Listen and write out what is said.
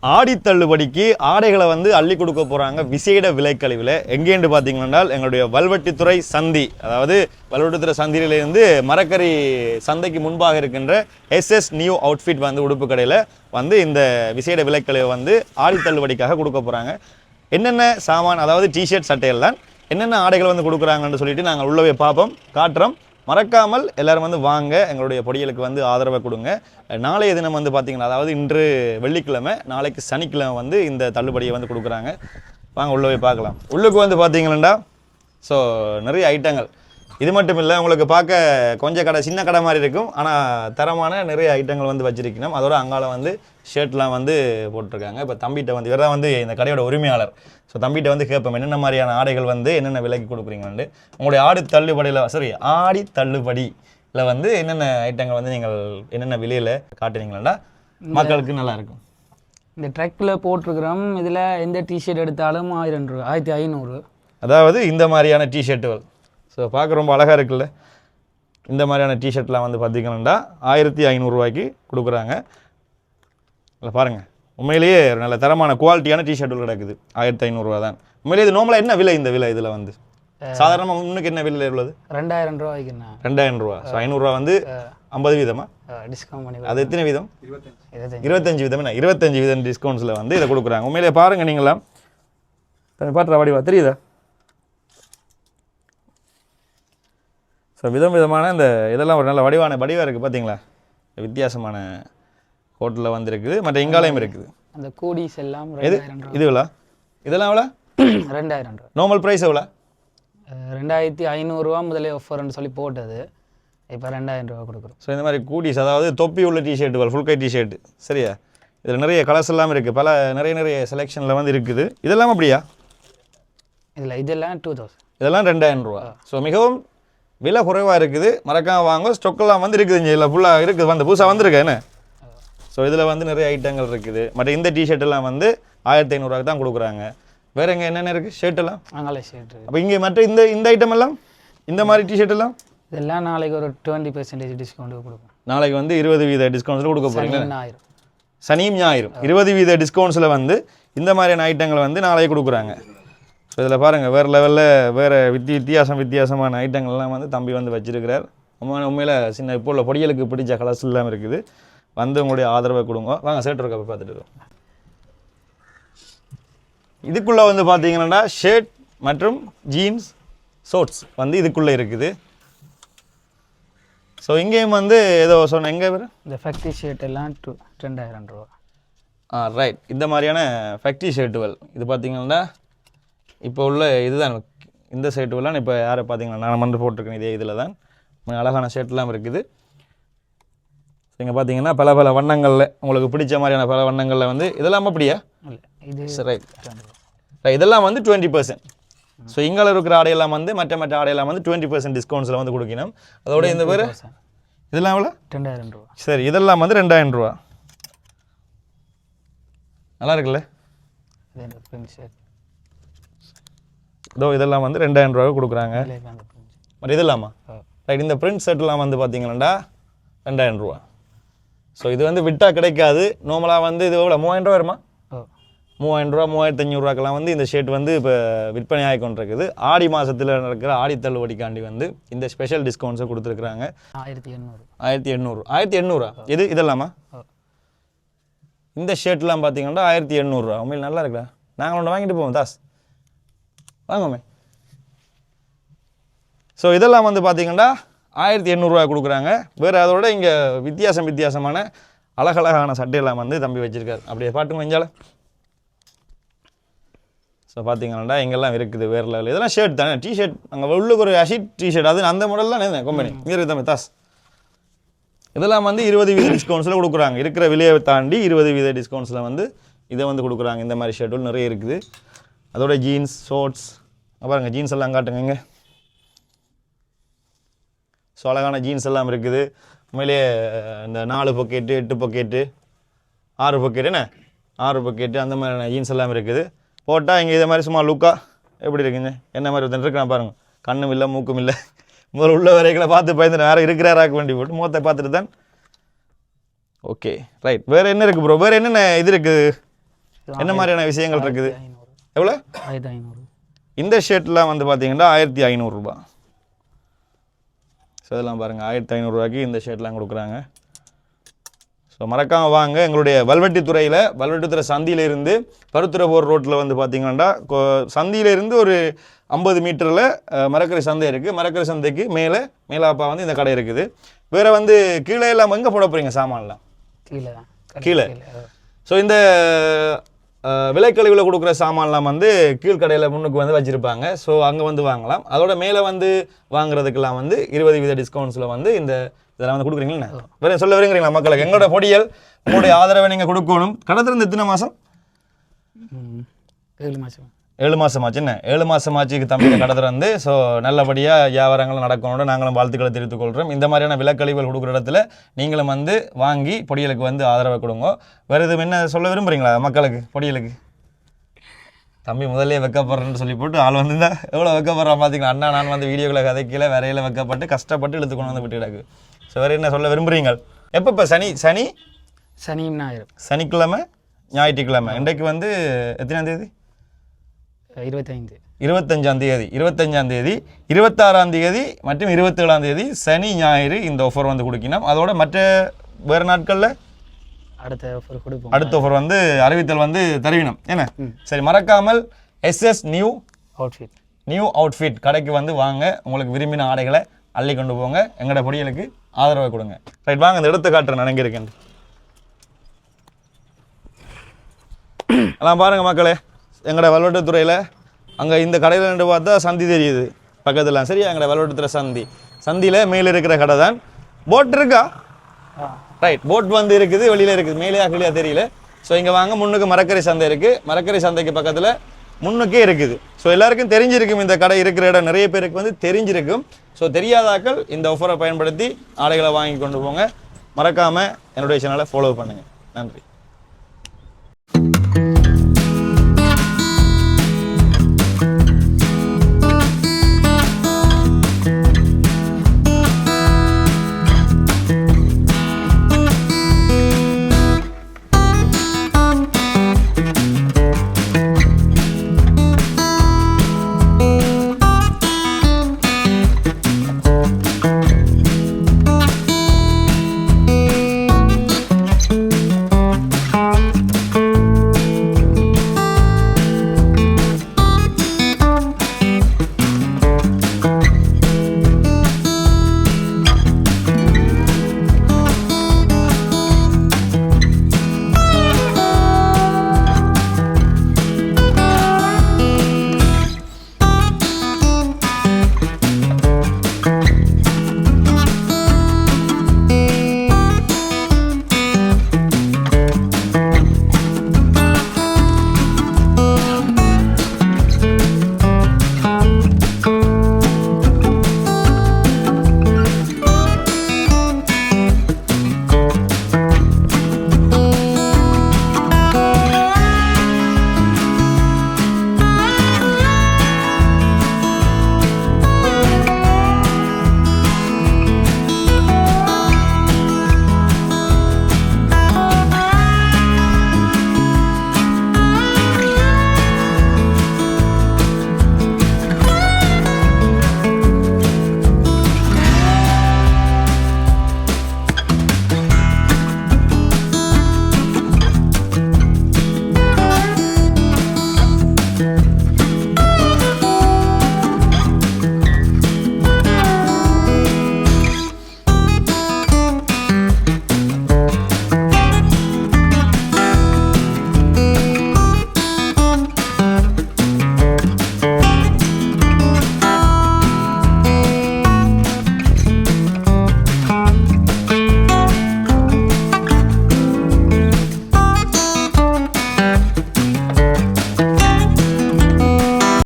ஆடி தள்ளுபடிக்கு ஆடைகளை வந்து அள்ளி கொடுக்க போகிறாங்க விசேட விலைக்கழிவில். எங்கேன்னு பார்த்தீங்கன்னா எங்களுடைய வல்வெட்டித்துறை சந்தி, அதாவது வல்வெட்டித்துறை சந்தியிலிருந்து மரக்கறி சந்தைக்கு முன்பாக இருக்கின்ற எஸ்எஸ் நியூ அவுட்ஃபிட் வந்து உடுப்பு கடையில் வந்து இந்த விசேட விலைக்கழிவை வந்து ஆடி தள்ளுபடிக்காக கொடுக்க போகிறாங்க. என்னென்ன சாமான், அதாவது டிஷர்ட் சட்டைகள் தான், என்னென்ன ஆடைகள் வந்து கொடுக்குறாங்கன்னு சொல்லிட்டு நாங்கள் உள்ளவே பார்ப்போம், காட்டுறோம். மறக்காமல் எல்லோரும் வந்து வாங்க, எங்களுடைய பொடிகளுக்கு வந்து ஆதரவை கொடுங்க. நாளைய தினம் வந்து பார்த்திங்கன்னா, அதாவது இன்று வெள்ளிக்கிழமை, நாளைக்கு சனிக்கிழமை வந்து இந்த தள்ளுபடியை வந்து கொடுக்குறாங்க. வாங்க உள்ளே போய் பார்க்கலாம். உள்ளுக்கு வந்து பார்த்திங்கன்னா ஸோ நிறைய ஐட்டங்கள், இது மட்டும் இல்லை, உங்களுக்கு பார்க்க கொஞ்சம் கடை சின்ன கடை மாதிரி இருக்கும், ஆனால் தரமான நிறைய ஐட்டங்கள் வந்து வச்சிருக்கணும். அதோட அங்கால வந்து ஷர்ட்லாம் வந்து போட்டிருக்காங்க. இப்போ தம்பிகிட்ட வந்து இவர் தான் வந்து இந்த கடையோட உரிமையாளர். ஸோ தம்பிகிட்ட வந்து கேட்போம் என்னென்ன மாதிரியான ஆடைகள் வந்து என்னென்ன விலைக்கு கொடுக்குறீங்கன்னு. உங்களுடைய ஆடி தள்ளுபடியில் வந்து என்னென்ன ஐட்டங்கள் வந்து நீங்கள் என்னென்ன விலையில் காட்டுறீங்களா மக்களுக்கு நல்லா இருக்கும். இந்த ட்ரக்கில் போட்டிருக்கிறோம். இதில் எந்த டிஷர்ட் எடுத்தாலும் 1000 ரூபா, 1500. அதாவது இந்த மாதிரியான டிஷர்ட்டுகள் ஸோ பார்க்க ரொம்ப அழகாக இருக்குல்ல. இந்த மாதிரியான டிஷர்ட்லாம் வந்து பார்த்திங்கன்னா 1500 ரூபாய்க்கு கொடுக்குறாங்க. இல்லை பாருங்கள், உண்மையிலேயே ஒரு நல்ல தரமான குவாலிட்டியான டிஷர்ட்டுகள் கிடக்குது. 1500 ரூபா தான். உண்மையிலேயே இது நார்மலாக என்ன விலை? இந்த விலை இதில் வந்து சாதாரணமாக முன்னுக்கு என்ன விலையில் உள்ளது? 2000 ரூபாய்க்கு. 2000 ரூபா. ஸோ 500 ரூபா வந்து 50% டிஸ்கவுண்ட் பண்ணி. அது எத்தனை வீதம்? 25%. என்ன 25% டிஸ்கவுண்ட்ஸில் வந்து இதை கொடுக்குறாங்க. உண்மையிலேயே பாருங்கள், நீங்களாம் பார்த்துற வடிவா தெரியுதா? ஸோ விதமான இந்த இதெல்லாம் ஒரு நல்ல வடிவாக இருக்குது பார்த்தீங்களா? வித்தியாசமான ஹோட்டலில் வந்து இருக்குது, மற்ற இங்காலயம் இருக்குது. அந்த கோடிஸ் எல்லாம் இதுவா? இதெல்லாம் எவ்வளோ? 2000 ரூபா. நார்மல் ப்ரைஸ் எவ்வளோ? 2500 ரூபா முதலே ஆஃபர்னு சொல்லி போட்டது, இப்போ 2000 ரூபா கொடுக்குறோம். ஸோ இந்த மாதிரி கூடிஸ், அதாவது தொப்பி உள்ள டிஷர்ட்டுகள், ஃபுல் கை டிஷர்ட், சரியா? இதில் நிறைய கலர்ஸ் எல்லாம் இருக்குது, நிறைய செலெக்ஷனில் வந்து இருக்குது. இதெல்லாம் அப்படியா? இதெல்லாம் 2000. இதெல்லாம் 2000 ரூபா. ஸோ மிகவும் விலை குறைவாக இருக்குது. மறக்காம வாங்க. ஸ்டொக்கெல்லாம் வந்து இருக்குது, இங்கே இல்லை ஃபுல்லாக இருக்குது, வந்து புதுசாக வந்துருக்கு என்ன. ஸோ இதில் வந்து நிறைய ஐட்டங்கள் இருக்குது. மற்ற இந்த டிஷர்ட்டெல்லாம் வந்து 1500 ரூபாய்க்கு தான் கொடுக்குறாங்க. வேறு எங்கே என்னென்ன இருக்குது? ஷர்ட்டெல்லாம் அங்கே ஷர்ட். அப்போ இங்கே மற்ற இந்த ஐட்டம் எல்லாம், இந்த மாதிரி டிஷர்ட் எல்லாம் இதெல்லாம் நாளைக்கு ஒரு 20% டிஸ்கவுண்ட் கொடுக்கும். நாளைக்கு வந்து 20% டிஸ்கவுண்ட்ஸில் கொடுக்க போகிறீங்க. சனியும் ஞாயிறும் 20% டிஸ்கவுண்ட்ஸில் வந்து இந்த மாதிரியான ஐட்டங்களை வந்து நாளைக்கு கொடுக்குறாங்க. ஸோ இதில் பாருங்கள், வேறு லெவலில் வேறு வித்தியாசமான ஐட்டங்கள்லாம் வந்து தம்பி வந்து வச்சுருக்கிறார். உண்மையில் சின்ன இப்போ உள்ள பொடிகளுக்கு பிடிச்ச கலர்ஸ் எல்லாம் இருக்குது. வந்து உங்களுடைய ஆதரவை கொடுங்க. வாங்க ஷர்ட் இருக்க பார்த்துட்டு இருக்கோம். இதுக்குள்ளே வந்து பார்த்தீங்கன்னா ஷர்ட் மற்றும் ஜீன்ஸ், ஷார்ட்ஸ் வந்து இதுக்குள்ளே இருக்குது. ஸோ இங்கேயும் வந்து ஏதோ சொன்ன எங்கே பேர் இந்த ஃபேக்ட்ரி ஷர்ட் எல்லாம் 2000 ரூபா. ரைட். இந்த மாதிரியான ஃபேக்ட்ரி ஷர்ட்டுகள் இது பார்த்தீங்கன்னா இப்போ உள்ள இதுதான். இந்த ஷர்ட்டுகள்லாம் இப்போ யாரை பார்த்தீங்கன்னா நான் வந்து போட்டிருக்கேன் இதே இதில் தான். அழகான ஷர்ட்லாம் இருக்குது. இங்கே பார்த்தீங்கன்னா பல வண்ணங்களில் உங்களுக்கு பிடிச்ச மாதிரியான பல வண்ணங்களில் வந்து இதெல்லாம் அப்படியா? ரைட். இதெல்லாம் வந்து 20%. ஸோ இங்கே இருக்கிற ஆடையெல்லாம் வந்து மற்ற ஆடையெல்லாம் வந்து 20% டிஸ்கவுண்ட்ஸில் வந்து கொடுக்கணும். அதோட இந்த பேர் இதெல்லாம் எவ்வளோ? 2000 ரூபா. சரி, இதெல்லாம் வந்து 2000 ரூபா. நல்லா இருக்குல்ல? இதோ இதெல்லாம் வந்து 2000 ரூபாய்க்கு கொடுக்குறாங்க. பட் இதெல்லாமா? ரைட். இந்த பிரிண்ட் செட்லாம் வந்து பார்த்தீங்கன்னா 2000 ரூபா. ஸோ இது வந்து விட்டால் கிடைக்காது. நார்மலாக வந்து இது எவ்வளோ? 3000 ரூபா வருமா? 3000 ரூபா, 3500 ரூபாக்கெல்லாம் வந்து இந்த ஷர்ட் வந்து இப்போ விற்பனை ஆகி கொண்டிருக்குது. ஆடி மாதத்தில் நடக்கிற ஆடி தள்ளுபடிக்காண்டி வந்து இந்த ஸ்பெஷல் டிஸ்கவுண்ட்ஸை கொடுத்துருக்குறாங்க. 1800. இதெல்லாமா? இந்த ஷர்ட்லாம் பார்த்தீங்கன்னா 1800 ரூபா. உண்மையில் நல்லா இருக்கா? நாங்கள் ஒன்று வாங்கிட்டு போவோம் தாஸ், வாங்கோமே. ஸோ இதெல்லாம் வந்து பார்த்தீங்கன்னா 1800 ரூபா கொடுக்குறாங்க. வேறு அதோட இங்கே வித்தியாசமான அழகழகான சட்டையெல்லாம் வந்து தம்பி வச்சுருக்காரு. அப்படியே பாட்டுங்க வெஞ்சால. ஸோ பார்த்தீங்கன்னா இங்கெல்லாம் இருக்குது வேறு லெவலில். இதெல்லாம் ஷர்ட் தானே, டிஷர்ட். அங்கே உள்ளுக்கு ஒரு அஷிட் டிஷர்ட், அது அந்த மாடல்லாம் என்ன கம்பெனி இங்கே இருக்குது தம்பி தாஸ். இதெல்லாம் வந்து 20% டிஸ்கவுண்ட்ஸில் கொடுக்குறாங்க. இருக்கிற விலையை தாண்டி 20% டிஸ்கவுண்ட்ஸில் வந்து இதை வந்து கொடுக்குறாங்க. இந்த மாதிரி ஷர்ட்டுகள் நிறைய இருக்குது. அதோட ஜீன்ஸ், ஷார்ட்ஸ் பாருங்க, ஜீன்ஸ் எல்லாம் காட்டுங்க இங்கே. ஸோ அழகான ஜீன்ஸ் எல்லாம் இருக்குது. உண்மையிலேயே இந்த 4 பாக்கெட்டு, 8 பாக்கெட்டு, 6 பாக்கெட்டு, என்ன 6 பாக்கெட்டு அந்த மாதிரியான ஜீன்ஸ் எல்லாம் இருக்குது. போட்டால் இங்கே இதே மாதிரி சும்மா லுக்காக எப்படி இருக்குங்க, என்ன மாதிரி ஒருத்தன் இருக்கிறான் பாருங்கள். கண்ணும் இல்லை மூக்கும் இல்லை. முதல்ல உள்ள வரைகளை பார்த்து பயந்து வேறு இருக்கிறாராக்க வேண்டி போட்டு முகத்தை பார்த்துட்டு தான். Okay right. வேறு என்ன இருக்குது ப்ரோ? வேறு என்னென்ன இது இருக்குது? என்ன மாதிரியான விஷயங்கள் இருக்குது? 1500. எவ்வளோ? 1500. இந்த ஷர்ட்லாம் வந்து பார்த்தீங்கன்னா 1500 ரூபாய். ஸோ இதெல்லாம் பாருங்கள் 1500 ரூபாய்க்கு இந்த ஷர்ட்லாம் கொடுக்குறாங்க. ஸோ மறக்காமல் வாங்க. எங்களுடைய வல்வெட்டித்துறை சந்தியிலிருந்து பருத்துறைப்போர் ரோட்டில் வந்து பார்த்தீங்கன்னா சந்தியிலிருந்து ஒரு 50 மீட்டரில் மரக்கறி சந்தை இருக்குது. மரக்கறி சந்தைக்கு மேலாப்பா வந்து இந்த கடை இருக்குது. வேறு வந்து கீழே எல்லாம் எங்கே போட போகிறீங்க சாமான்லாம்? கீழே. ஸோ இந்த விலைக்கழிவில் கொடுக்குற சாமான்லாம் வந்து கீழ்கடையில் முன்னுக்கு வந்து வச்சுருப்பாங்க. ஸோ அங்கே வந்து வாங்கலாம். அதோட மேலே வந்து வாங்குறதுக்கெல்லாம் வந்து 20% டிஸ்கவுண்ட்ஸில் வந்து இதெல்லாம் வந்து கொடுக்குறீங்களா? வேறு சொல்ல வரீங்களா மக்களுக்கு? எங்களோட பொடியல் உங்களுடைய ஆதரவை நீங்கள் கொடுக்கணும். கடை திறந்து எத்தனை மாதம்? 7 மாதம். 7 மாதம் ஆச்சு. என்ன 7 மாதம் ஆச்சுக்கு தம்பி கடை திறந்து. ஸோ நல்லபடியாக வியாபாரங்களும் நடக்கணும். நாங்களும் வாழ்த்துக்களை தெரிவித்துக் கொள்கிறோம். இந்த மாதிரியான விலைக்கழிவுகள் கொடுக்குற இடத்துல நீங்களும் வந்து வாங்கி பொடியலுக்கு வந்து ஆதரவை கொடுங்க. வேறு எதுவும் என்ன சொல்ல விரும்புகிறீங்களா மக்களுக்கு? பொடியலுக்கு தம்பி முதல்ல வைக்கப்படுறேன்னு சொல்லி போட்டு ஆள் வந்து தான் எவ்வளோ வைக்கப்படுறான் பார்த்தீங்களா? அண்ணா நான் வந்து வீடியோக்களை கதைக்கல வேறையில் வைக்கப்பட்டு கஷ்டப்பட்டு இழுத்துக்கொண்டு வந்து விட்டு கிடக்கு. ஸோ வேறு என்ன சொல்ல விரும்புகிறீங்க? எப்போ சனியும் ஞாயிறு, சனிக்கிழமை ஞாயிற்றுக்கிழமை. இன்றைக்கு வந்து எத்தனாம் தேதி? 25. 25ஆம் தேதி, 26ஆம் தேதி மற்றும் 27ஆம் தேதி சனி ஞாயிறு இந்த ஆஃபர் வந்து கொடுக்கணும். அதோட மற்ற வேறு நாட்களில் அடுத்த ஆஃபர் கொடுப்போம். அடுத்த ஆஃபர் வந்து அறிவித்தல் வந்து தருவினம். என்ன சரி, மறக்காமல் SS நியூ அவுட்ஃபிட் கடைக்கு வந்து வாங்க. உங்களுக்கு விரும்பின ஆடைகளை அள்ளி கொண்டு போங்க. எங்களோட பொடிகளுக்கு ஆதரவை கொடுங்க. ரைட், வாங்க இந்த இடத்த காட்டுறேன். நான் எங்கே இருக்கேன் எல்லாம் பாருங்கள் மக்களே. எங்களோட வல்வெட்டித்துறையில் அங்கே இந்த கடையில் நின்று பார்த்தா சந்தி தெரியுது பக்கத்தில். சரியா, எங்களோட வல்வெட்டித்துறை சந்தியில் மேலே இருக்கிற கடை தான். போட் இருக்கா? ரைட், போட் வந்து இருக்குது, வெளியில் இருக்குது, மேலேயா கீழே தெரியல. ஸோ இங்கே வாங்க. முன்னுக்கு மரக்கறி சந்தை இருக்குது. மரக்கறி சந்தைக்கு பக்கத்தில் முன்னுக்கே இருக்குது. ஸோ எல்லாருக்கும் தெரிஞ்சிருக்கும் இந்த கடை இருக்கிற இடம். நிறைய பேருக்கு வந்து தெரிஞ்சிருக்கும். ஸோ தெரியாதாக்கள் இந்த ஆஃபரை பயன்படுத்தி ஆடைகளை வாங்கி கொண்டு போங்க. மறக்காமல் என்னுடைய சேனலை ஃபாலோ பண்ணுங்கள். நன்றி.